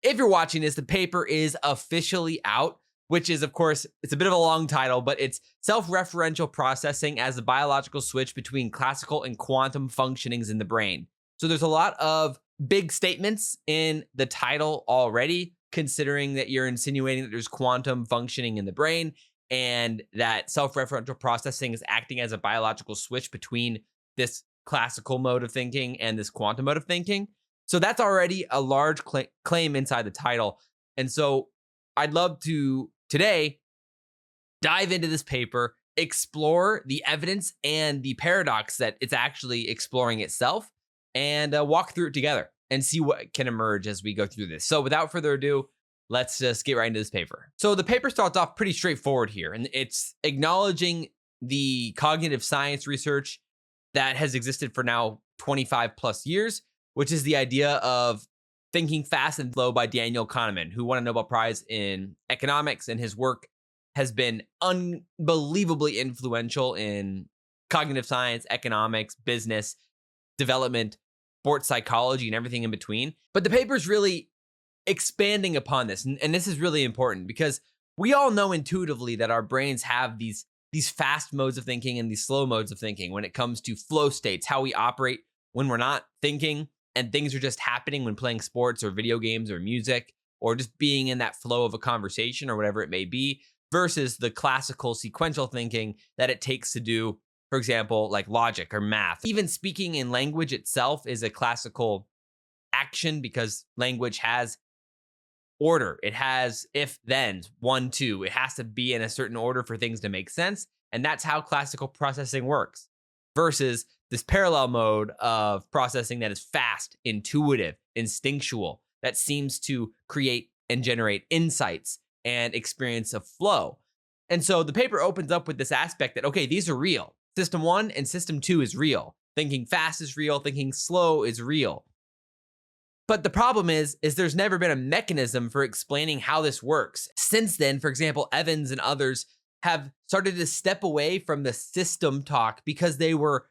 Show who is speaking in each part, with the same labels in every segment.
Speaker 1: if you're watching this, the paper is officially out, which is, of course, it's a bit of a long title, but it's Self-referential Processing as the Biological Switch Between Classical and Quantum Functionings in the Brain. So there's a lot of big statements in the title already, considering that you're insinuating that there's quantum functioning in the brain and that self-referential processing is acting as a biological switch between this classical mode of thinking and this quantum mode of thinking. So that's already a large claim inside the title. And so I'd love to today dive into this paper, explore the evidence and the paradox that it's actually exploring itself, and walk through it together and see what can emerge as we go through this. So without further ado, let's just get right into this paper. So the paper starts off pretty straightforward here, and it's acknowledging the cognitive science research that has existed for now 25 plus years, which is the idea of thinking fast and slow by Daniel Kahneman, who won a Nobel Prize in economics, and his work has been unbelievably influential in cognitive science, economics, business, development, sports psychology, and everything in between. But the paper is really expanding upon this. And this is really important because we all know intuitively that our brains have these fast modes of thinking and these slow modes of thinking when it comes to flow states, how we operate when we're not thinking and things are just happening when playing sports or video games or music or just being in that flow of a conversation or whatever it may be, versus the classical sequential thinking that it takes to do, for example, like logic or math. Even speaking in language itself is a classical action because language has order. It has if, then, 1, 2. It has to be in a certain order for things to make sense. And that's how classical processing works versus this parallel mode of processing that is fast, intuitive, instinctual, that seems to create and generate insights and experience of flow. And so the paper opens up with this aspect that, okay, these are real. System 1 and System 2 is real. Thinking fast is real. Thinking slow is real. But the problem is there's never been a mechanism for explaining how this works. Since then, for example, Evans and others have started to step away from the system talk because they were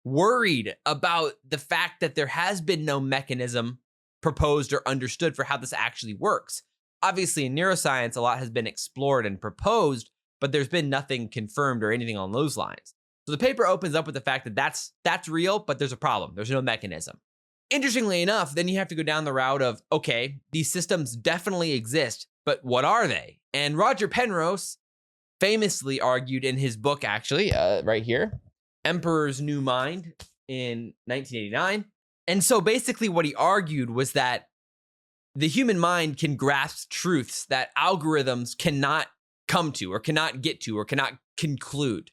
Speaker 1: worried about the fact that there has been no mechanism proposed or understood for how this actually works. Obviously, in neuroscience, a lot has been explored and proposed, but there's been nothing confirmed or anything on those lines. So the paper opens up with the fact that that's real, but there's a problem. There's no mechanism. Interestingly enough, then you have to go down the route of, okay, these systems definitely exist, but what are they? And Roger Penrose famously argued in his book, actually, right here, Emperor's New Mind in 1989. And so basically what he argued was that the human mind can grasp truths that algorithms cannot come to or cannot get to or cannot conclude.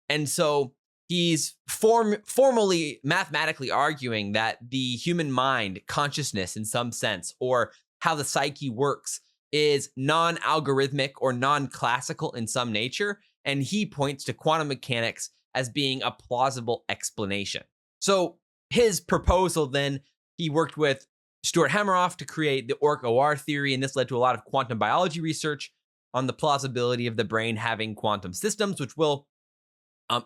Speaker 1: And so he's formally, mathematically arguing that the human mind, consciousness in some sense, or how the psyche works is non-algorithmic or non-classical in some nature. And he points to quantum mechanics as being a plausible explanation. So his proposal then, he worked with Stuart Hameroff to create the OR theory, and this led to a lot of quantum biology research on the plausibility of the brain having quantum systems, which we'll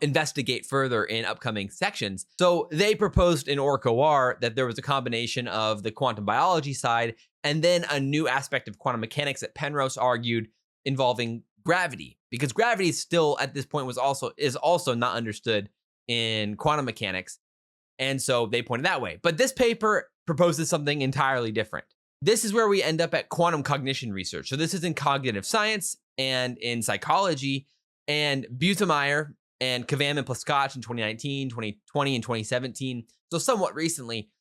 Speaker 1: investigate further in upcoming sections. So they proposed in OR that there was a combination of the quantum biology side and then a new aspect of quantum mechanics that Penrose argued involving gravity, because gravity still at this point is also not understood in quantum mechanics. And so they pointed that way. But this paper proposes something entirely different. This is where we end up at quantum cognition research. So this is in cognitive science and in psychology. And Busemeyer and Kavam and Plaskach in 2019, 2020, and 2017. So somewhat recently,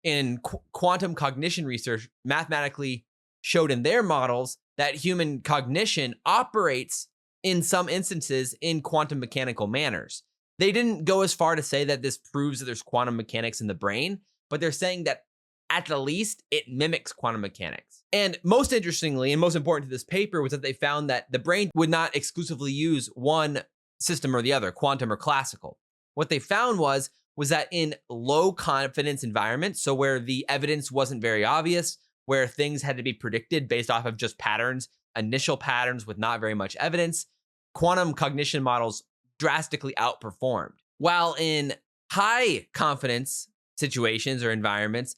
Speaker 1: in quantum cognition research, mathematically showed in their models that human cognition operates in some instances in quantum mechanical manners. They didn't go as far to say that this proves that there's quantum mechanics in the brain, but they're saying that at the least it mimics quantum mechanics. And most interestingly, and most important to this paper, was that they found that the brain would not exclusively use one system or the other, quantum or classical. What they found was that in low confidence environments, so where the evidence wasn't very obvious, where things had to be predicted based off of just patterns, initial patterns with not very much evidence, quantum cognition models drastically outperformed. While in high confidence situations or environments,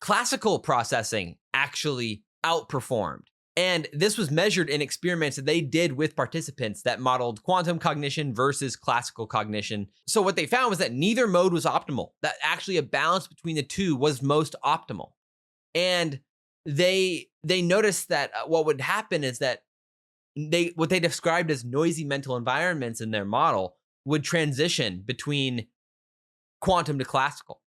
Speaker 1: classical processing actually outperformed. And this was measured in experiments that they did with participants that modeled quantum cognition versus classical cognition. So what they found was that neither mode was optimal, that actually a balance between the two was most optimal. And they noticed that what would happen is that what they described as noisy mental environments in their model would transition between quantum to classical.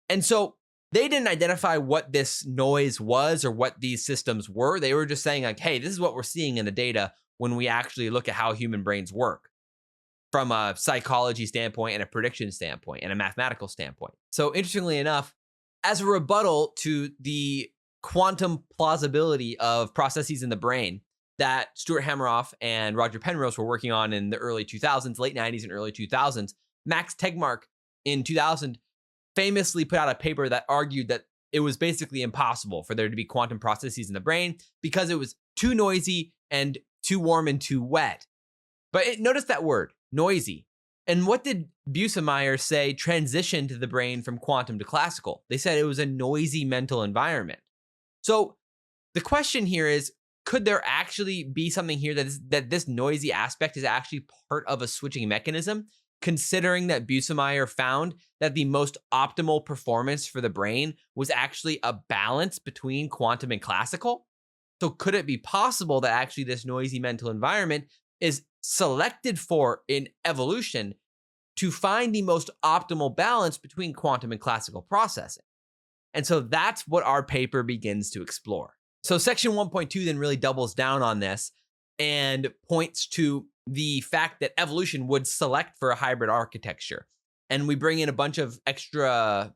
Speaker 1: And so they didn't identify what this noise was or what these systems were. They were just saying like, hey, this is what we're seeing in the data when we actually look at how human brains work from a psychology standpoint and a prediction standpoint and a mathematical standpoint. So interestingly enough, as a rebuttal to the quantum plausibility of processes in the brain that Stuart Hameroff and Roger Penrose were working on in the early 2000s, late 90s and early 2000s, Max Tegmark in 2000 famously put out a paper that argued that it was basically impossible for there to be quantum processes in the brain because it was too noisy and too warm and too wet. But notice that word, noisy. And what did Busemeyer say transitioned to the brain from quantum to classical? They said it was a noisy mental environment. So the question here is, could there actually be something here that this noisy aspect is actually part of a switching mechanism, considering that Busemeyer found that the most optimal performance for the brain was actually a balance between quantum and classical? So could it be possible that actually this noisy mental environment is selected for in evolution to find the most optimal balance between quantum and classical processing? And so that's what our paper begins to explore. So section 1.2 then really doubles down on this and points to the fact that evolution would select for a hybrid architecture. And we bring in a bunch of extra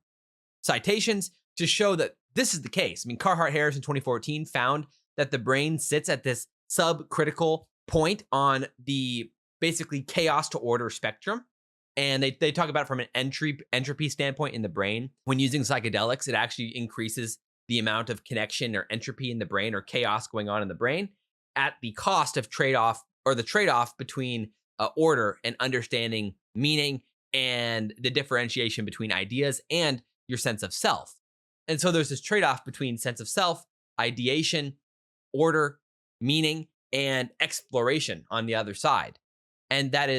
Speaker 1: citations to show that this is the case. I mean, Carhart-Harris in 2014 found that the brain sits at this subcritical point on the basically chaos to order spectrum. And they talk about it from an entropy standpoint in the brain. When using psychedelics, it actually increases the amount of connection or entropy in the brain or chaos going on in the brain at the cost of trade-off between order and understanding meaning and the differentiation between ideas and your sense of self. And so there's this trade-off between sense of self, ideation, order, meaning, and exploration on the other side. And that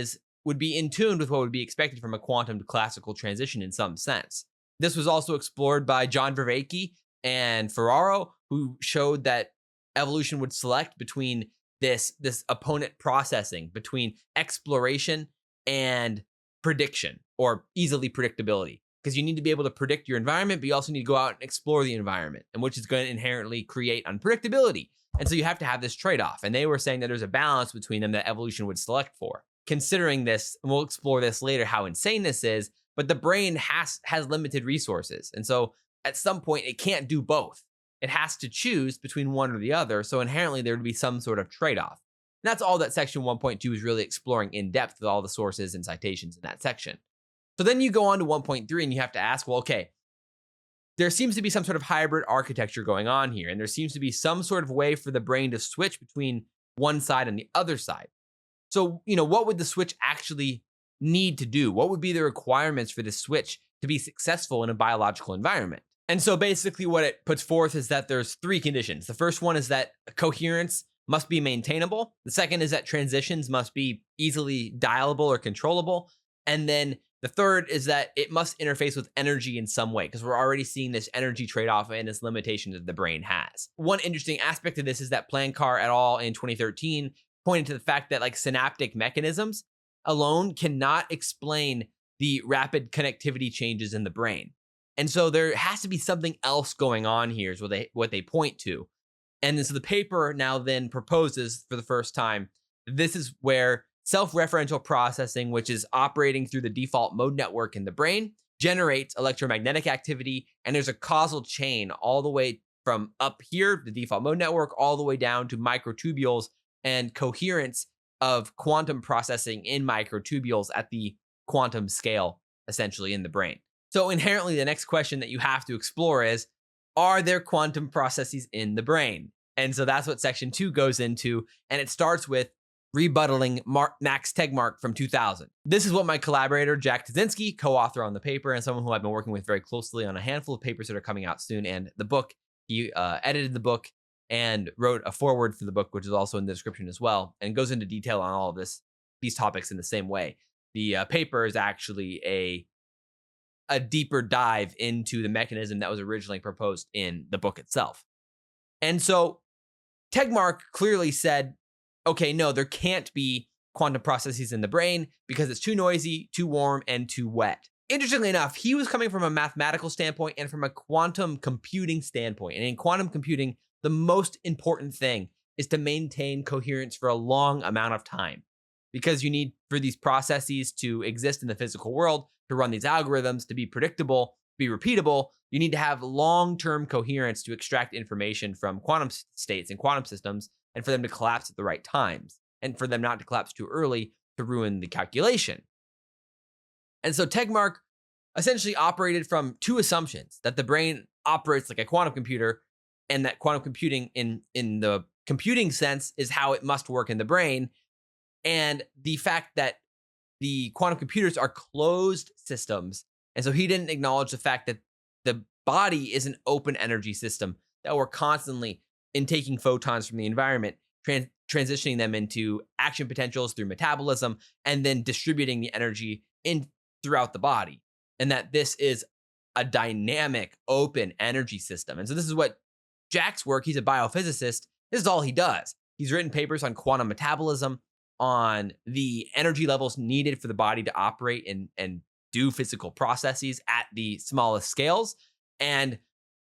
Speaker 1: would be in tune with what would be expected from a quantum to classical transition in some sense. This was also explored by John Vervaeke and Ferraro, who showed that evolution would select between this opponent processing between exploration and prediction or easily predictability, because you need to be able to predict your environment, but you also need to go out and explore the environment, and which is going to inherently create unpredictability. And so you have to have this trade-off. And they were saying that there's a balance between them that evolution would select for. Considering this, and we'll explore this later, how insane this is, but the brain has limited resources. And so at some point, it can't do both. It has to choose between one or the other. So inherently, there would be some sort of trade-off. And that's all that section 1.2 is really exploring in depth with all the sources and citations in that section. So then you go on to 1.3 and you have to ask, well, okay, there seems to be some sort of hybrid architecture going on here. And there seems to be some sort of way for the brain to switch between one side and the other side. So, what would the switch actually need to do? What would be the requirements for this switch to be successful in a biological environment? And so basically what it puts forth is that there's three conditions. The first one is that coherence must be maintainable. The second is that transitions must be easily dialable or controllable. And then the third is that it must interface with energy in some way, because we're already seeing this energy trade-off and this limitation that the brain has. One interesting aspect of this is that Plankar et al. In 2013 pointed to the fact that synaptic mechanisms alone cannot explain the rapid connectivity changes in the brain. And so there has to be something else going on here is what they point to. And so the paper now then proposes for the first time, this is where self-referential processing, which is operating through the default mode network in the brain, generates electromagnetic activity. And there's a causal chain all the way from up here, the default mode network, all the way down to microtubules and coherence of quantum processing in microtubules at the quantum scale, essentially in the brain. So inherently, the next question that you have to explore is, are there quantum processes in the brain? And so that's what section 2 goes into. And it starts with rebuttaling Max Tegmark from 2000. This is what my collaborator, Jack Tuszynski, co-author on the paper, and someone who I've been working with very closely on a handful of papers that are coming out soon. And the book, he edited the book and wrote a foreword for the book, which is also in the description as well, and goes into detail on all of these topics in the same way. The paper is actually a deeper dive into the mechanism that was originally proposed in the book itself. And so Tegmark clearly said, okay, no, there can't be quantum processes in the brain because it's too noisy, too warm, and too wet. Interestingly enough, he was coming from a mathematical standpoint and from a quantum computing standpoint. And in quantum computing, the most important thing is to maintain coherence for a long amount of time, because you need for these processes to exist in the physical world, to run these algorithms, to be predictable, be repeatable. You need to have long-term coherence to extract information from quantum states and quantum systems, and for them to collapse at the right times, and for them not to collapse too early to ruin the calculation. And so Tegmark essentially operated from two assumptions: that the brain operates like a quantum computer, and that quantum computing in the computing sense is how it must work in the brain, and the fact that the quantum computers are closed systems. And so he didn't acknowledge the fact that the body is an open energy system, that we're constantly intaking photons from the environment, transitioning them into action potentials through metabolism, and then distributing the energy throughout the body. And that this is a dynamic, open energy system. And so this is what Jack's work, he's a biophysicist, this is all he does. He's written papers on quantum metabolism, on the energy levels needed for the body to operate and do physical processes at the smallest scales. And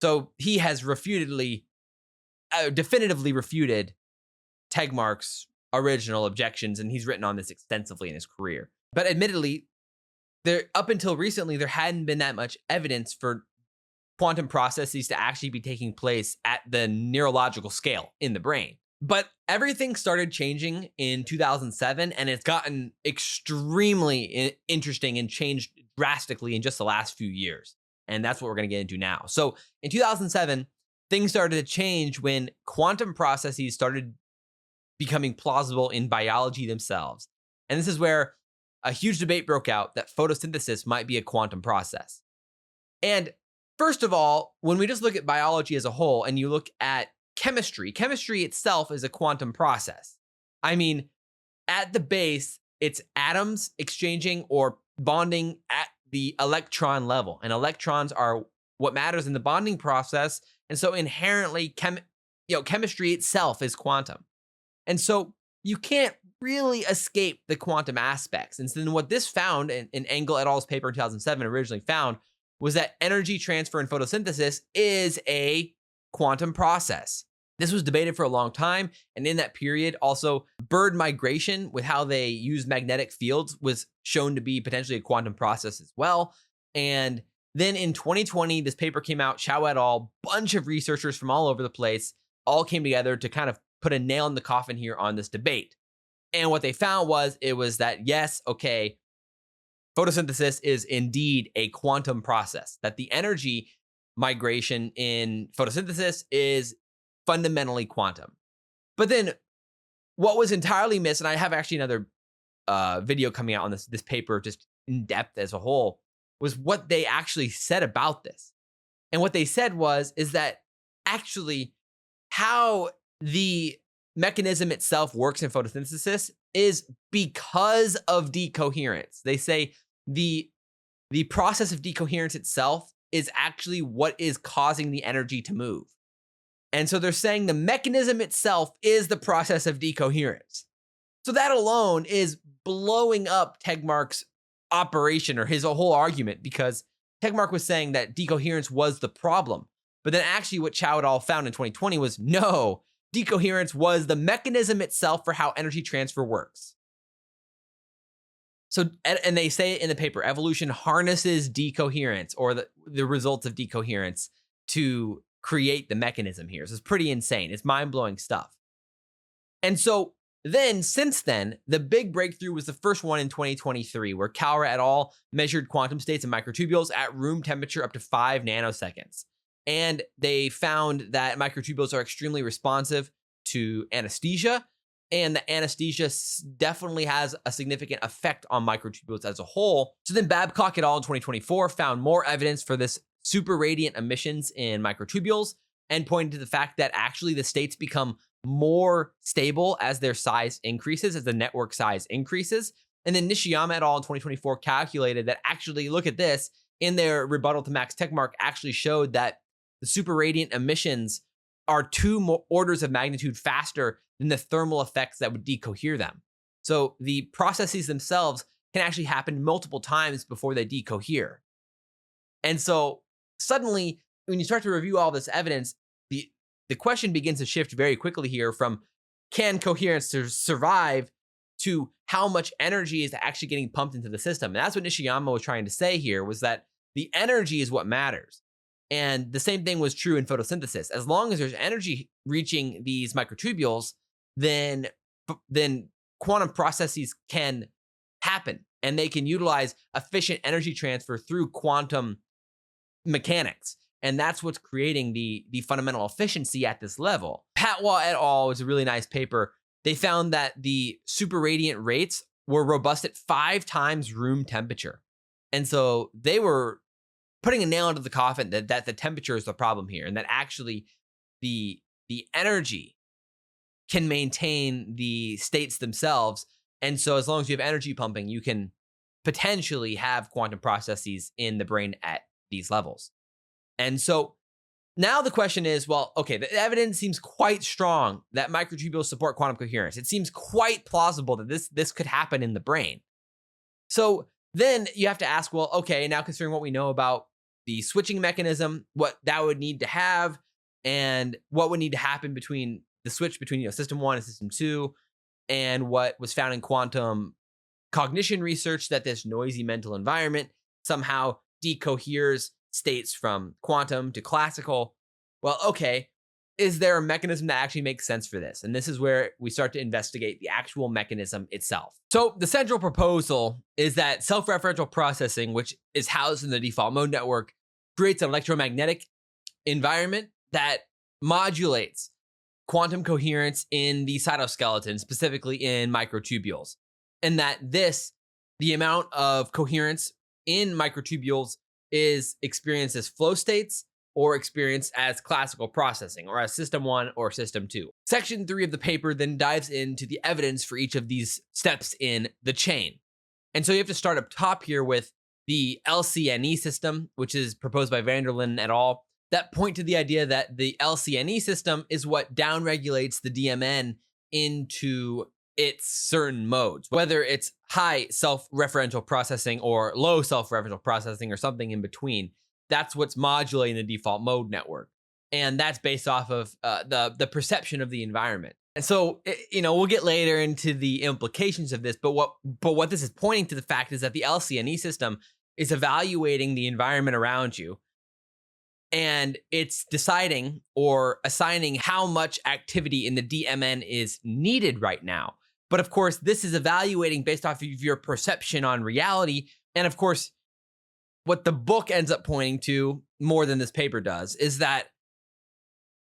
Speaker 1: so he has definitively refuted Tegmark's original objections, and he's written on this extensively in his career. But admittedly, up until recently, there hadn't been that much evidence for quantum processes to actually be taking place at the neurological scale in the brain. But everything started changing in 2007, and it's gotten extremely interesting and changed drastically in just the last few years. And that's what we're going to get into now. So in 2007, things started to change when quantum processes started becoming plausible in biology themselves. And this is where a huge debate broke out that photosynthesis might be a quantum process. And first of all, when we just look at biology as a whole and you look at chemistry itself is a quantum process. I mean, at the base, it's atoms exchanging or bonding at the electron level. And electrons are what matters in the bonding process. And so inherently, chemistry itself is quantum. And so you can't really escape the quantum aspects. And so then what this found, and Engel et al.'s paper in 2007 originally found, was that energy transfer and photosynthesis is a quantum process. This was debated for a long time. And in that period, also bird migration with how they use magnetic fields was shown to be potentially a quantum process as well. And then in 2020, this paper came out, Xiao et al., bunch of researchers from all over the place, all came together to kind of put a nail in the coffin here on this debate. And what they found was, that yes, okay, photosynthesis is indeed a quantum process, that the energy migration in photosynthesis is fundamentally quantum. But then what was entirely missed, and I have actually another video coming out on this paper just in depth as a whole, was what they actually said about this. And what they said is that actually how the mechanism itself works in photosynthesis is because of decoherence. They say the process of decoherence itself is actually what is causing the energy to move. And so they're saying the mechanism itself is the process of decoherence. So that alone is blowing up Tegmark's operation, or his whole argument, because Tegmark was saying that decoherence was the problem. But then actually what Xiao et al. Found in 2020 was, no, decoherence was the mechanism itself for how energy transfer works. So, and they say it in the paper, evolution harnesses decoherence, or the results of decoherence, to create the mechanism here. So it's pretty insane. It's mind-blowing stuff. And so then, since then, the big breakthrough was the first one in 2023, where Kalra et al. Measured quantum states and microtubules at room temperature up to 5 nanoseconds. And they found that microtubules are extremely responsive to anesthesia, and the anesthesia definitely has a significant effect on microtubules as a whole. So then Babcock et al. In 2024 found more evidence for this super radiant emissions in microtubules, and pointed to the fact that actually the states become more stable as their size increases, as the network size increases. And then Nishiyama et al. In 2024 calculated that actually, look at this, in their rebuttal to Max Tegmark actually showed that the super radiant emissions are 2 more orders of magnitude faster than the thermal effects that would decohere them. So the processes themselves can actually happen multiple times before they decohere. And so suddenly, when you start to review all this evidence, the question begins to shift very quickly here from can coherence survive to how much energy is actually getting pumped into the system. And that's what Nishiyama was trying to say here, was that the energy is what matters. And the same thing was true in photosynthesis. As long as there's energy reaching these microtubules, then quantum processes can happen, and they can utilize efficient energy transfer through quantum mechanics. And that's what's creating the fundamental efficiency at this level. Patwa et al. Was a really nice paper. They found that the super radiant rates were robust at 5 times room temperature. And so they were putting a nail into the coffin that the temperature is the problem here, and that actually the energy can maintain the states themselves. And so as long as you have energy pumping, you can potentially have quantum processes in the brain at these levels. And so now the question is, well, okay, the evidence seems quite strong that microtubules support quantum coherence. It seems quite plausible that this could happen in the brain. So then you have to ask, well, okay, now considering what we know about the switching mechanism, what that would need to have, and what would need to happen between the switch between system 1 and system 2, and what was found in quantum cognition research, that this noisy mental environment somehow decoheres states from quantum to classical. Well, okay, is there a mechanism that actually makes sense for this? And this is where we start to investigate the actual mechanism itself. So the central proposal is that self-referential processing, which is housed in the default mode network, creates an electromagnetic environment that modulates quantum coherence in the cytoskeleton, specifically in microtubules. And that the amount of coherence in microtubules is experienced as flow states or experienced as classical processing, or as system 1 or system 2. Section 3 of the paper then dives into the evidence for each of these steps in the chain. And so you have to start up top here with the LCNE system, which is proposed by Vanderlyn et al., that point to the idea that the LCNE system is what downregulates the DMN into its certain modes, whether it's high self-referential processing or low self-referential processing or something in between. That's what's modulating the default mode network. And that's based off of the perception of the environment. And so, we'll get later into the implications of this, but what this is pointing to the fact is that the LCNE system is evaluating the environment around you, and it's deciding or assigning how much activity in the DMN is needed right now. But of course, this is evaluating based off of your perception on reality. And of course, what the book ends up pointing to more than this paper does is that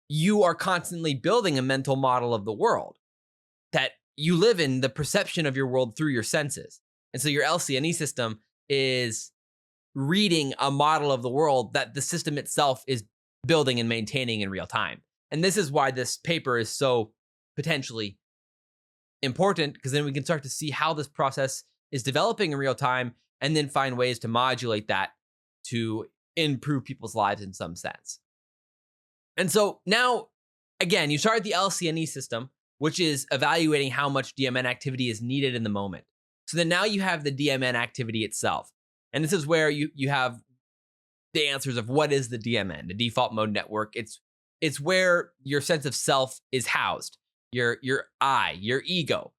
Speaker 1: you are constantly building a mental model of the world, that you live in the perception of your world through your senses. And so your LCNE system is reading a model of the world that the system itself is building and maintaining in real time. And this is why this paper is so potentially important, because then we can start to see how this process is developing in real time and then find ways to modulate that to improve people's lives in some sense. And so now, again, you start at the LCNE system, which is evaluating how much DMN activity is needed in the moment. So then now you have the DMN activity itself. And this is where you have the answers of what is the DMN, the default mode network. It's where your sense of self is housed, your I, your ego,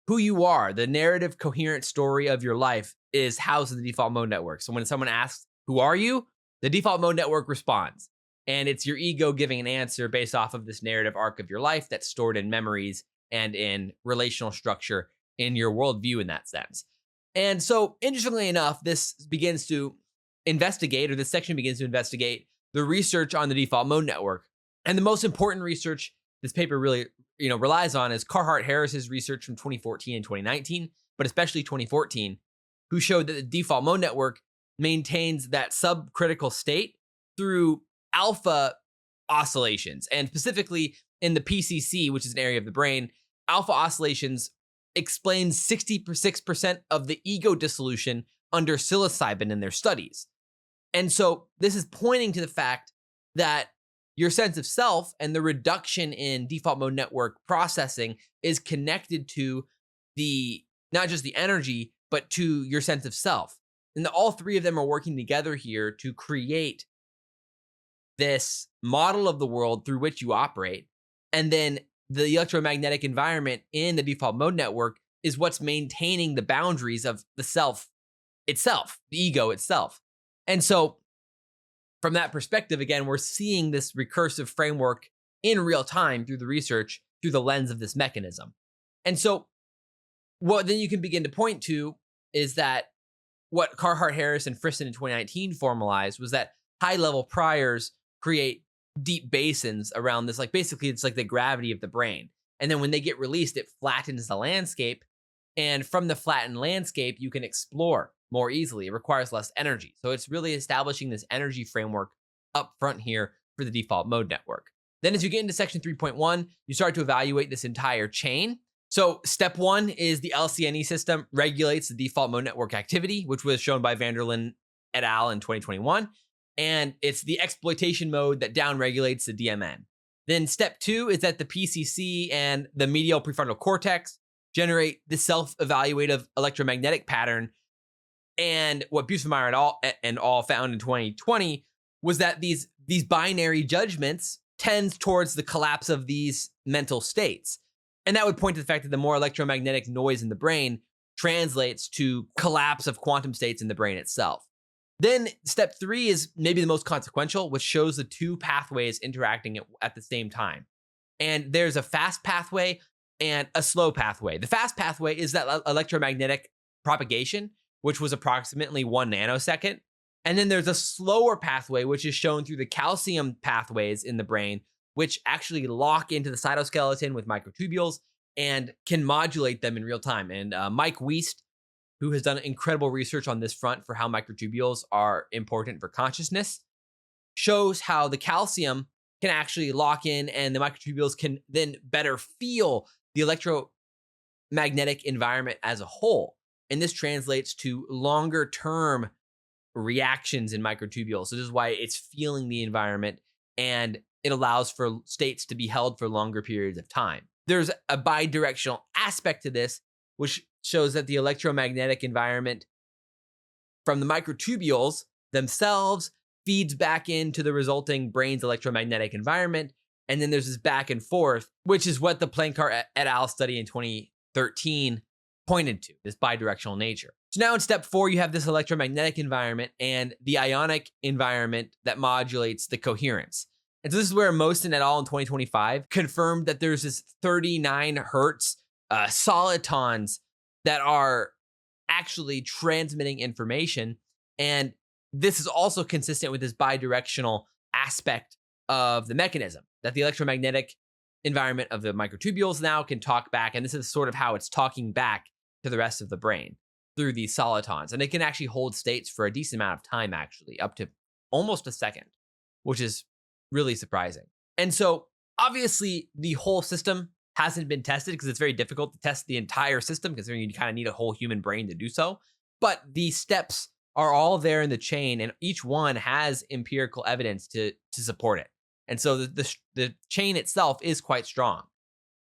Speaker 1: who you are, the narrative coherent story of your life is housed in the default mode network. So when someone asks, who are you? The default mode network responds. And it's your ego giving an answer based off of this narrative arc of your life that's stored in memories and in relational structure in your worldview in that sense. And so, interestingly enough, this begins to investigate, or this section begins to investigate the research on the default mode network. And the most important research this paper really, relies on is Carhart-Harris's research from 2014 and 2019, but especially 2014, who showed that the default mode network maintains that subcritical state through alpha oscillations. And specifically in the PCC, which is an area of the brain, alpha oscillations explains 66% of the ego dissolution under psilocybin in their studies. And so this is pointing to the fact that your sense of self and the reduction in default mode network processing is connected to the, not just the energy, but to your sense of self. And all three of them are working together here to create this model of the world through which you operate. And then the electromagnetic environment in the default mode network is what's maintaining the boundaries of the self itself, the ego itself. And so from that perspective, again, we're seeing this recursive framework in real time through the research, through the lens of this mechanism. And so what then you can begin to point to is that what Carhart, Harris, and Friston in 2019 formalized was that high-level priors create deep basins around this. Like basically, it's like the gravity of the brain. And then when they get released, it flattens the landscape. And from the flattened landscape, you can explore more easily. It requires less energy. So it's really establishing this energy framework up front here for the default mode network. Then as you get into section 3.1, you start to evaluate this entire chain. So step one is the LCNE system regulates the default mode network activity, which was shown by Vanderlyn et al. In 2021. And it's the exploitation mode that downregulates the DMN. Then step two is that the PCC and the medial prefrontal cortex generate the self-evaluative electromagnetic pattern. And what Busemeyer and all found in 2020 was that these binary judgments tends towards the collapse of these mental states. And that would point to the fact that the more electromagnetic noise in the brain translates to collapse of quantum states in the brain itself. Then step three is maybe the most consequential, which shows the two pathways interacting at the same time. And there's a fast pathway and a slow pathway. The fast pathway is that electromagnetic propagation, which was approximately 1 nanosecond. And then there's a slower pathway, which is shown through the calcium pathways in the brain, which actually lock into the cytoskeleton with microtubules and can modulate them in real time. And Mike Wiest, who has done incredible research on this front for how microtubules are important for consciousness, shows how the calcium can actually lock in and the microtubules can then better feel the electromagnetic environment as a whole. And this translates to longer term reactions in microtubules. So this is why it's feeling the environment and it allows for states to be held for longer periods of time. There's a bidirectional aspect to this, which shows that the electromagnetic environment from the microtubules themselves feeds back into the resulting brain's electromagnetic environment. And then there's this back and forth, which is what the Plankart et al. Study in 2013 pointed to, this bidirectional nature. So now in step four, you have this electromagnetic environment and the ionic environment that modulates the coherence. And so this is where Mosten et al. In 2025 confirmed that there's this 39 hertz solitons that are actually transmitting information. And this is also consistent with this bidirectional aspect of the mechanism, that the electromagnetic environment of the microtubules now can talk back. And this is sort of how it's talking back to the rest of the brain through these solitons. And it can actually hold states for a decent amount of time, actually, up to almost a second, which is really surprising. And so obviously the whole system hasn't been tested because it's very difficult to test the entire system, considering you kind of need a whole human brain to do so. But the steps are all there in the chain, and each one has empirical evidence to support it. And so the chain itself is quite strong.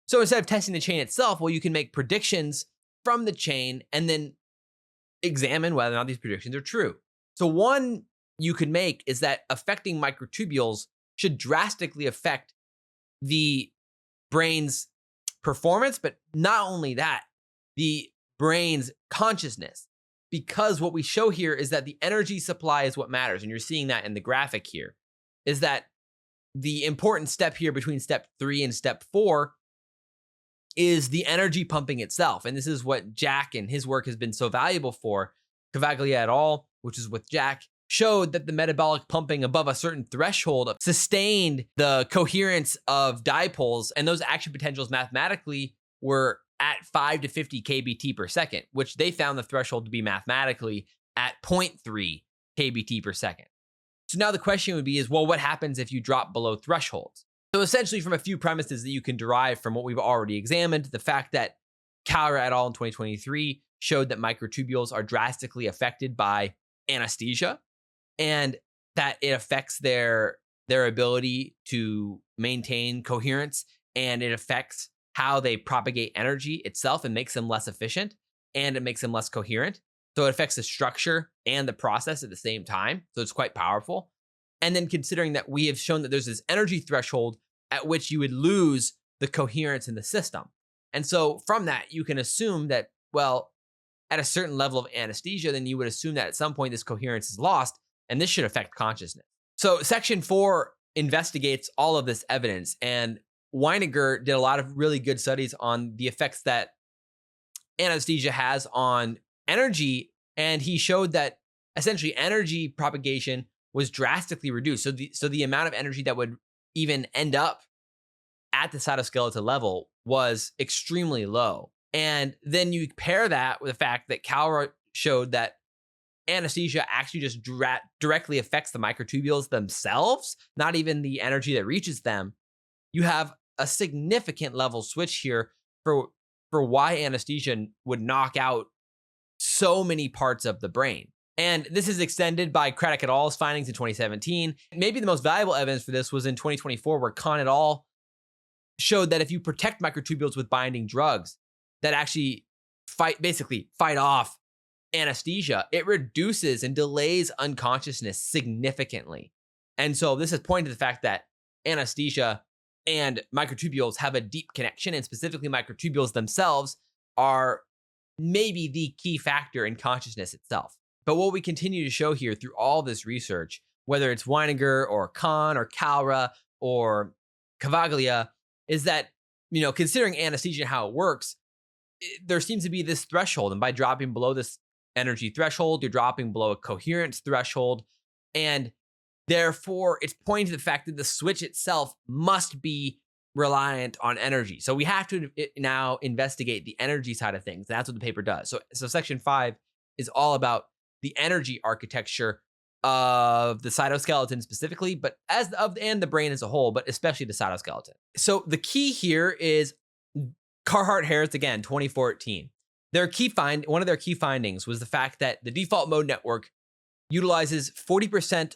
Speaker 1: So instead of testing the chain itself, well, you can make predictions from the chain and then examine whether or not these predictions are true. So one you could make is that affecting microtubules should drastically affect the brain's performance, but not only that, the brain's consciousness. Because what we show here is that the energy supply is what matters. And you're seeing that in the graphic here, is that the important step here between step 3 and step 4 is the energy pumping itself. And this is what Jack and his work has been so valuable for. Cavaglia et al., which is with Jack, showed that the metabolic pumping above a certain threshold sustained the coherence of dipoles, and those action potentials mathematically were at 5 to 50 kBt per second, which they found the threshold to be mathematically at 0.3 kBt per second. So now the question would be is, well, what happens if you drop below thresholds? So essentially from a few premises that you can derive from what we've already examined, the fact that Kalra et al. In 2023 showed that microtubules are drastically affected by anesthesia and that it affects their ability to maintain coherence, and it affects how they propagate energy itself and makes them less efficient, and it makes them less coherent. So it affects the structure and the process at the same time. So it's quite powerful. And then considering that we have shown that there's this energy threshold at which you would lose the coherence in the system. And so from that, you can assume that, well, at a certain level of anesthesia, then you would assume that at some point this coherence is lost, and this should affect consciousness. So section 4 investigates all of this evidence, and Weininger did a lot of really good studies on the effects that anesthesia has on energy, and he showed that essentially energy propagation was drastically reduced. So the amount of energy that would even end up at the cytoskeleton level was extremely low. And then you pair that with the fact that Kalra showed that anesthesia actually just directly affects the microtubules themselves, not even the energy that reaches them. You have a significant level switch here for why anesthesia would knock out so many parts of the brain. And this is extended by Craddock et al.'s findings in 2017. Maybe the most valuable evidence for this was in 2024, where Kahn et al. Showed that if you protect microtubules with binding drugs that actually fight off anesthesia, it reduces and delays unconsciousness significantly. And so this is pointing to the fact that anesthesia and microtubules have a deep connection, and specifically microtubules themselves are maybe the key factor in consciousness itself. But what we continue to show here through all this research, whether it's Weininger or Kahn or Kalra or Cavaglia, is that, considering anesthesia and how it works, there seems to be this threshold. And by dropping below this energy threshold, you're dropping below a coherence threshold. And therefore, it's pointing to the fact that the switch itself must be reliant on energy. So we have to now investigate the energy side of things. That's what the paper does. So section 5 is all about the energy architecture of the cytoskeleton specifically, but and the brain as a whole, but especially the cytoskeleton. So the key here is Carhart-Harris, again, 2014. One of their key findings was the fact that the default mode network utilizes 40%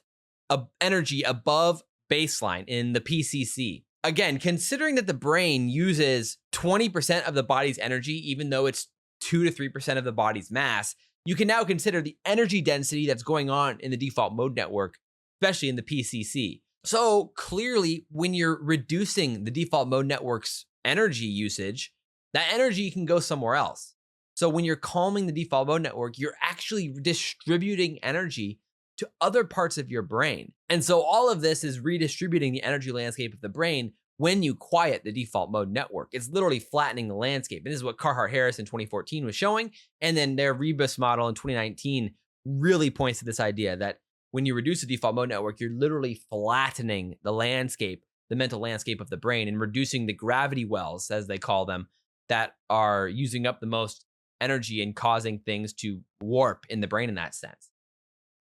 Speaker 1: of energy above baseline in the PCC. Again, considering that the brain uses 20% of the body's energy, even though it's 2 to 3% of the body's mass, you can now consider the energy density that's going on in the default mode network, especially in the PCC. So clearly, when you're reducing the default mode network's energy usage, that energy can go somewhere else. So when you're calming the default mode network, you're actually distributing energy to other parts of your brain. And so all of this is redistributing the energy landscape of the brain when you quiet the default mode network. It's literally flattening the landscape. And this is what Carhart-Harris in 2014 was showing. And then their Rebus model in 2019 really points to this idea that when you reduce the default mode network, you're literally flattening the landscape, the mental landscape of the brain, and reducing the gravity wells, as they call them, that are using up the most energy and causing things to warp in the brain in that sense.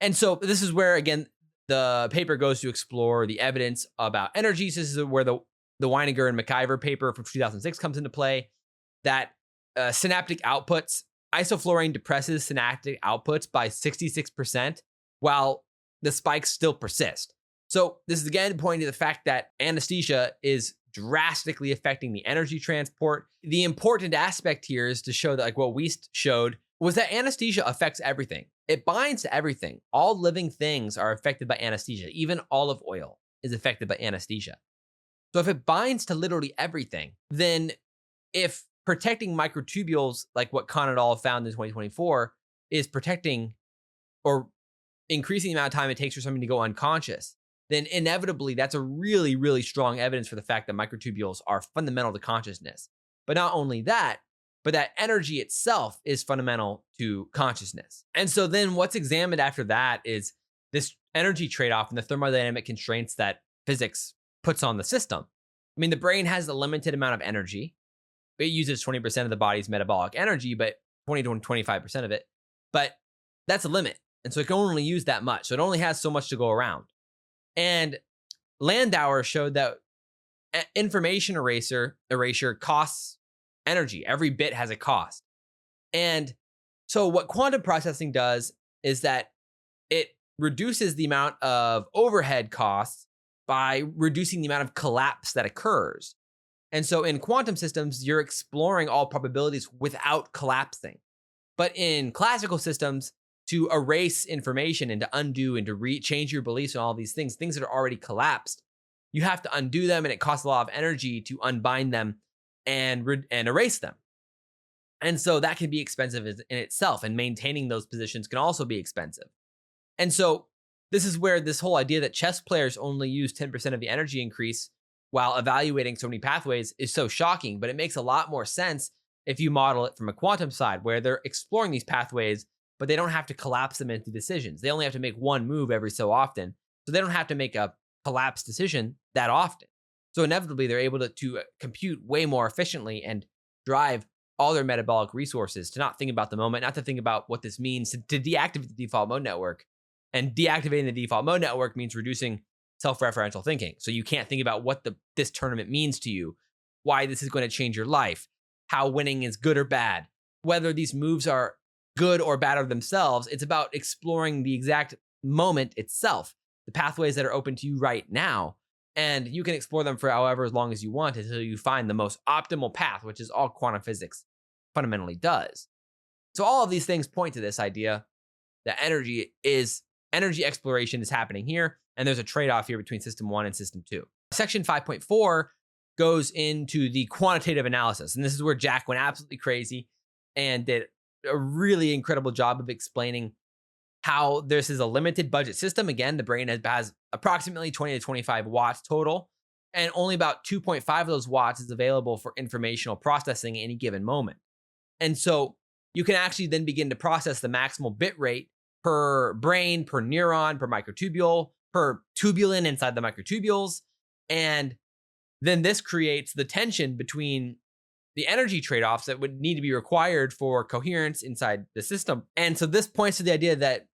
Speaker 1: And so this is where, again, the paper goes to explore the evidence about energy. So this is where the Weininger and McIver paper from 2006 comes into play, that synaptic outputs, isoflurane depresses synaptic outputs by 66%, while the spikes still persist. So this is again pointing to the fact that anesthesia is drastically affecting the energy transport. The important aspect here is to show that, like what we showed, was that anesthesia affects everything. It binds to everything. All living things are affected by anesthesia. Even olive oil is affected by anesthesia. So if it binds to literally everything, then if protecting microtubules, like what Kahn et al. Found in 2024, is protecting or increasing the amount of time it takes for something to go unconscious, then inevitably that's a really, really strong evidence for the fact that microtubules are fundamental to consciousness. But not only that, but that energy itself is fundamental to consciousness. And so then what's examined after that is this energy trade-off and the thermodynamic constraints that physics puts on the system. I mean, the brain has a limited amount of energy. It uses 20% of the body's metabolic energy, but 20 to 25% of it. But that's a limit. And so it can only use that much. So it only has so much to go around. And Landauer showed that information erasure costs energy. Every bit has a cost. And so what quantum processing does is that it reduces the amount of overhead costs by reducing the amount of collapse that occurs. And so in quantum systems, you're exploring all probabilities without collapsing. But in classical systems, to erase information and to undo and to change your beliefs and all these things that are already collapsed, you have to undo them, and it costs a lot of energy to unbind them and erase them. And so that can be expensive in itself, and maintaining those positions can also be expensive. And so this is where this whole idea that chess players only use 10% of the energy increase while evaluating so many pathways is so shocking, but it makes a lot more sense if you model it from a quantum side, where they're exploring these pathways, but they don't have to collapse them into decisions. They only have to make one move every so often. So they don't have to make a collapsed decision that often. So inevitably, they're able to compute way more efficiently and drive all their metabolic resources to not think about the moment, not to think about what this means, to deactivate the default mode network. And deactivating the default mode network means reducing self-referential thinking. So you can't think about what this tournament means to you, why this is going to change your life, how winning is good or bad, whether these moves are good or bad of themselves. It's about exploring the exact moment itself, the pathways that are open to you right now. And you can explore them for however long as you want until you find the most optimal path, which is all quantum physics fundamentally does. So all of these things point to this idea that energy exploration is happening here, and there's a trade-off here between system 1 and system 2. Section 5.4 goes into the quantitative analysis, and this is where Jack went absolutely crazy and did a really incredible job of explaining how this is a limited budget system. Again, the brain has approximately 20 to 25 watts total, and only about 2.5 of those watts is available for informational processing at any given moment. And so you can actually then begin to process the maximal bit rate per brain, per neuron, per microtubule, per tubulin inside the microtubules. And then this creates the tension between the energy trade-offs that would need to be required for coherence inside the system. And so this points to the idea that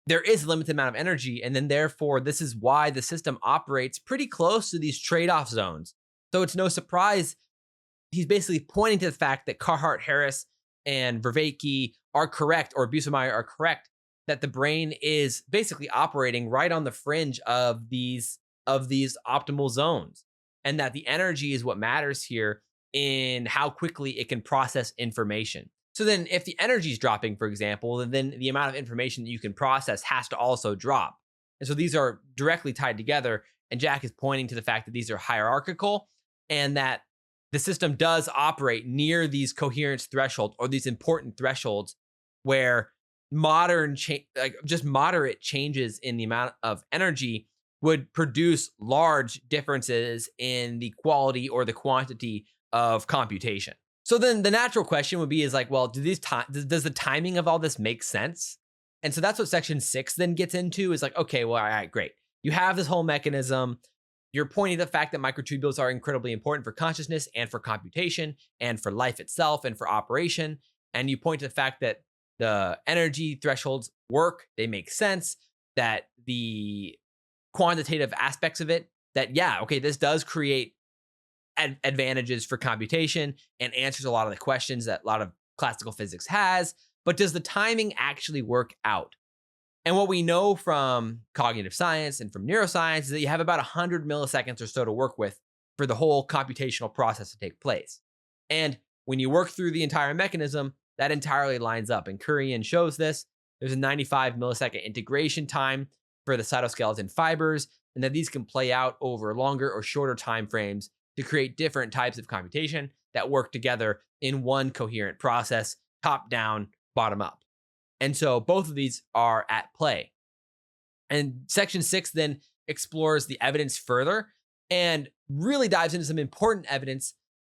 Speaker 1: there is a limited amount of energy, and then therefore this is why the system operates pretty close to these trade-off zones. So it's no surprise he's basically pointing to the fact that Carhart-Harris and Vervaeke are correct, or Busemeyer are correct, that the brain is basically operating right on the fringe of these optimal zones, and that the energy is what matters here in how quickly it can process information. So then if the energy is dropping, for example, then the amount of information that you can process has to also drop. And so these are directly tied together, and Jack is pointing to the fact that these are hierarchical, and that the system does operate near these coherence thresholds, or these important thresholds, where just moderate changes in the amount of energy would produce large differences in the quality or the quantity of computation. So then the natural question would be well, does the timing of all this make sense? And so that's what section 6 then gets into, is okay, well, all right, great. You have this whole mechanism. You're pointing to the fact that microtubules are incredibly important for consciousness and for computation and for life itself and for operation. And you point to the fact that the energy thresholds work, they make sense, that the quantitative aspects of it, that, yeah, okay, this does create advantages for computation and answers a lot of the questions that a lot of classical physics has. But does the timing actually work out? And what we know from cognitive science and from neuroscience is that you have about 100 milliseconds or so to work with for the whole computational process to take place. And when you work through the entire mechanism, that entirely lines up. And Kurian shows this. There's a 95 millisecond integration time for the cytoskeleton fibers, and that these can play out over longer or shorter time frames to create different types of computation that work together in one coherent process, top down, bottom up. And so both of these are at play. And section 6 then explores the evidence further and really dives into some important evidence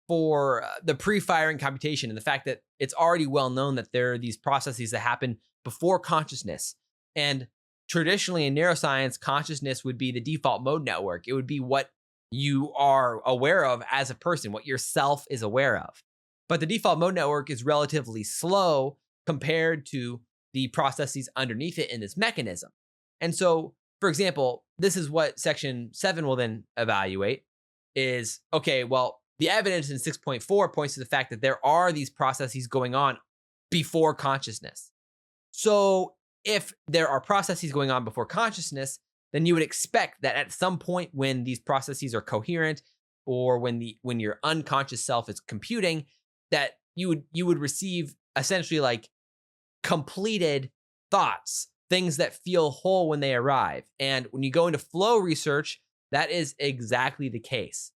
Speaker 1: for the pre-firing computation, and the fact that it's already well known that there are these processes that happen before consciousness. And traditionally in neuroscience, consciousness would be the default mode network. It would be what you are aware of as a person, what your self is aware of. But the default mode network is relatively slow compared to the processes underneath it in this mechanism. And so, for example, this is what section 7 will then evaluate is, okay, well, the evidence in 6.4 points to the fact that there are these processes going on before consciousness. So if there are processes going on before consciousness, then you would expect that at some point when these processes are coherent, or when your unconscious self is computing, that you would receive essentially like completed thoughts, things that feel whole when they arrive. And when you go into flow research, that is exactly the case.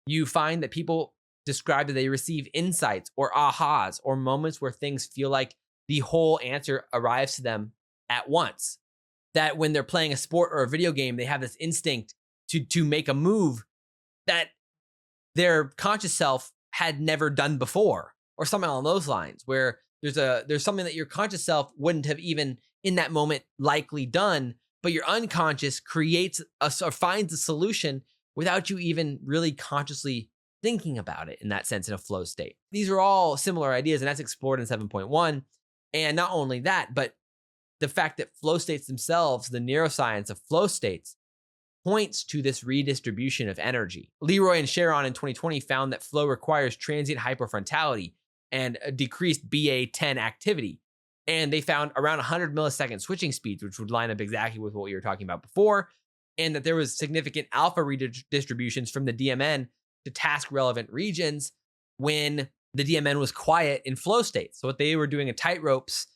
Speaker 1: You find that people describe that they receive insights or ahas or moments where things feel like the whole answer arrives to them at once. That when they're playing a sport or a video game, they have this instinct to make a move that their conscious self had never done before, or something along those lines, where there's something that your conscious self wouldn't have even in that moment likely done, but your unconscious creates or finds a solution without you even really consciously thinking about it in that sense, in a flow state. These are all similar ideas, and that's explored in 7.1. And not only that, but the fact that flow states themselves, the neuroscience of flow states, points to this redistribution of energy. Leroy and Sharon in 2020 found that flow requires transient hypofrontality and a decreased BA10 activity. And they found around 100 millisecond switching speeds, which would line up exactly with what we were talking about before, and that there was significant alpha redistributions from the DMN to task-relevant regions when the DMN was quiet in flow states. So what they were doing at tightropes,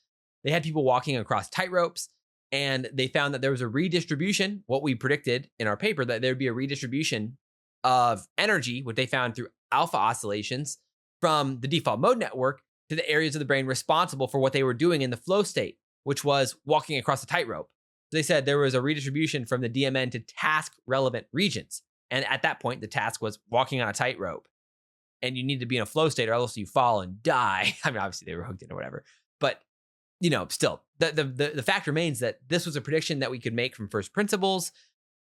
Speaker 1: they had people walking across tightropes, and they found that there was a redistribution, what we predicted in our paper, that there'd be a redistribution of energy, what they found through alpha oscillations from the default mode network to the areas of the brain responsible for what they were doing in the flow state, which was walking across a tightrope. So they said there was a redistribution from the DMN to task-relevant regions. And at that point, the task was walking on a tightrope. And you need to be in a flow state or else you fall and die. I mean, obviously they were hooked in or whatever. But still, the fact remains that this was a prediction that we could make from first principles.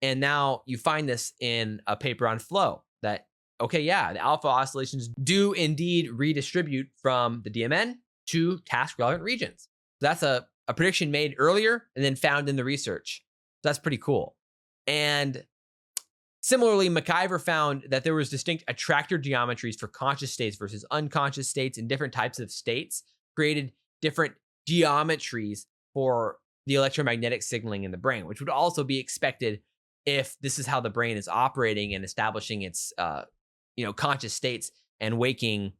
Speaker 1: And now you find this in a paper on flow that, okay, yeah, the alpha oscillations do indeed redistribute from the DMN to task-relevant regions. So that's a prediction made earlier and then found in the research. So that's pretty cool. And similarly, McIver found that there was distinct attractor geometries for conscious states versus unconscious states, and different types of states created different geometries for the electromagnetic signaling in the brain, which would also be expected if this is how the brain is operating and establishing its conscious states and waking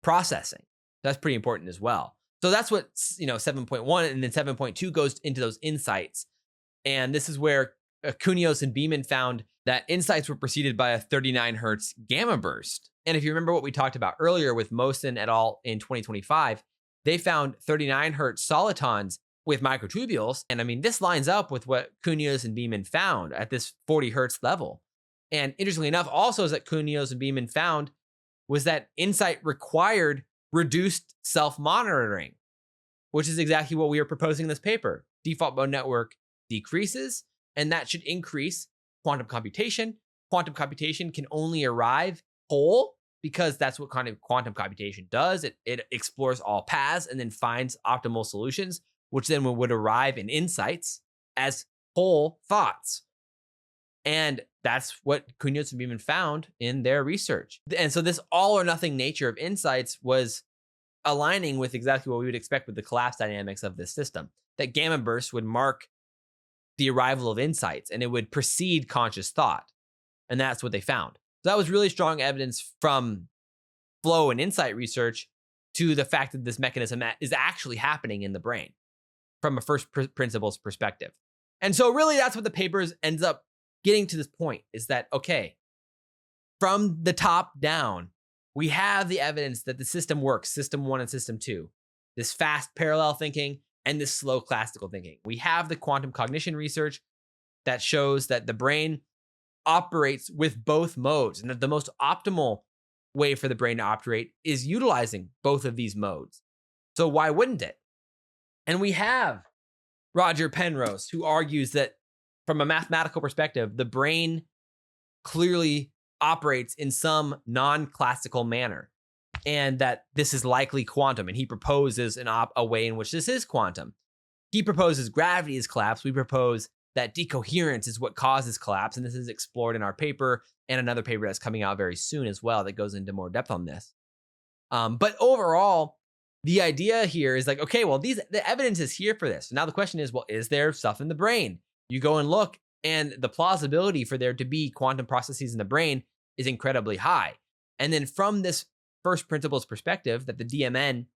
Speaker 1: processing. That's pretty important as well. So that's what 7.1, and then 7.2 goes into those insights. And this is where Kuneos and Beeman found that insights were preceded by a 39 hertz gamma burst. And if you remember what we talked about earlier with Mosen et al. In 2025, they found 39 hertz solitons with microtubules. And I mean, this lines up with what Kuneos and Beeman found at this 40 hertz level. And interestingly enough, also, as that Kuneos and Beeman found was that insight required reduced self-monitoring, which is exactly what we are proposing in this paper. Default mode network decreases, and that should increase quantum computation. Quantum computation can only arrive whole because that's what kind of quantum computation does. It explores all paths and then finds optimal solutions, which then would arrive in insights as whole thoughts. And that's what Kuneos and Beeman found in their research. And so this all or nothing nature of insights was aligning with exactly what we would expect with the collapse dynamics of this system. That gamma bursts would mark the arrival of insights, and it would precede conscious thought. And that's what they found. So that was really strong evidence from flow and insight research to the fact that this mechanism is actually happening in the brain from a first principles perspective. And so really that's what the papers ends up getting to this point, is that, okay, from the top down, we have the evidence that the system works, system 1 and system 2, this fast parallel thinking and this slow classical thinking. We have the quantum cognition research that shows that the brain operates with both modes, and that the most optimal way for the brain to operate is utilizing both of these modes. So why wouldn't it? And we have Roger Penrose, who argues that from a mathematical perspective, the brain clearly operates in some non-classical manner, and that this is likely quantum. And he proposes a way in which this is quantum. He proposes gravity is collapse. We propose that decoherence is what causes collapse. And this is explored in our paper and another paper that's coming out very soon as well that goes into more depth on this. But overall, the idea here is like, okay, well, the evidence is here for this. So now the question is, well, is there stuff in the brain? You go and look, and the plausibility for there to be quantum processes in the brain is incredibly high. And then from this first principles perspective, that the DMN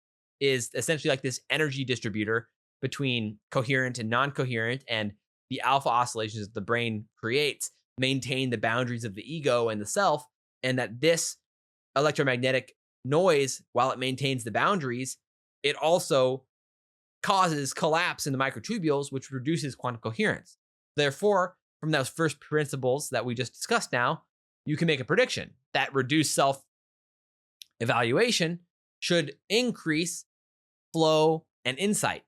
Speaker 1: is essentially like this energy distributor between coherent and non-coherent, and the alpha oscillations that the brain creates maintain the boundaries of the ego and the self, and that this electromagnetic noise, while it maintains the boundaries, it also causes collapse in the microtubules, which reduces quantum coherence. Therefore, from those first principles that we just discussed now, you can make a prediction that reduced self-evaluation should increase flow and insight.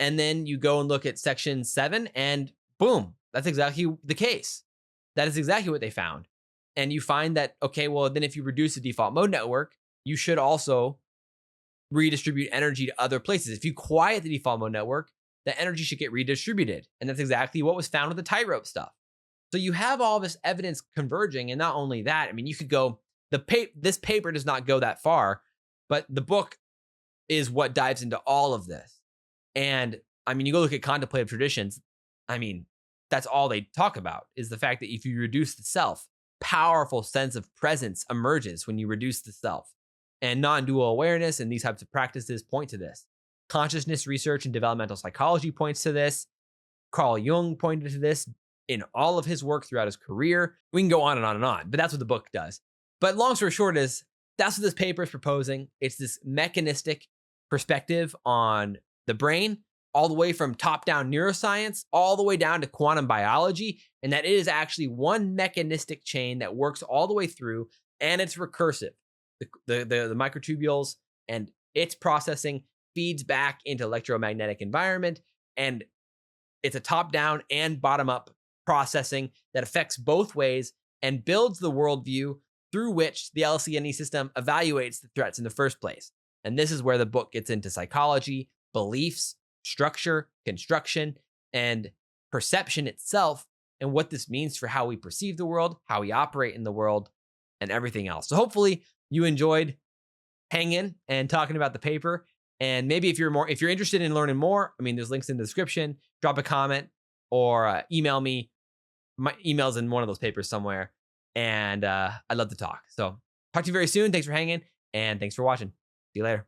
Speaker 1: And then you go and look at section 7, and boom, that's exactly the case. That is exactly what they found. And you find that, okay, well, then if you reduce the default mode network, you should also redistribute energy to other places. If you quiet the default mode network, the energy should get redistributed. And that's exactly what was found with the tightrope stuff. So you have all this evidence converging. And not only that, I mean, you could go, this paper does not go that far, but the book is what dives into all of this. And I mean, you go look at contemplative traditions, I mean, that's all they talk about, is the fact that if you reduce the self, powerful sense of presence emerges when you reduce the self. And non-dual awareness and these types of practices point to this. Consciousness research and developmental psychology points to this. Carl Jung pointed to this in all of his work throughout his career. We can go on and on and on, but that's what the book does. But long story short is, that's what this paper is proposing. It's this mechanistic perspective on the brain, all the way from top-down neuroscience, all the way down to quantum biology, and that it is actually one mechanistic chain that works all the way through, and it's recursive. The microtubules and its processing feeds back into electromagnetic environment, and it's a top-down and bottom-up processing that affects both ways and builds the worldview through which the LCNE system evaluates the threats in the first place. And this is where the book gets into psychology, beliefs, structure, construction, and perception itself, and what this means for how we perceive the world, how we operate in the world, and everything else. So hopefully you enjoyed hanging and talking about the paper. And maybe if you're interested in learning more, I mean, there's links in the description. Drop a comment or email me. My email's in one of those papers somewhere. And I'd love to talk. So talk to you very soon. Thanks for hanging, and thanks for watching. See you later.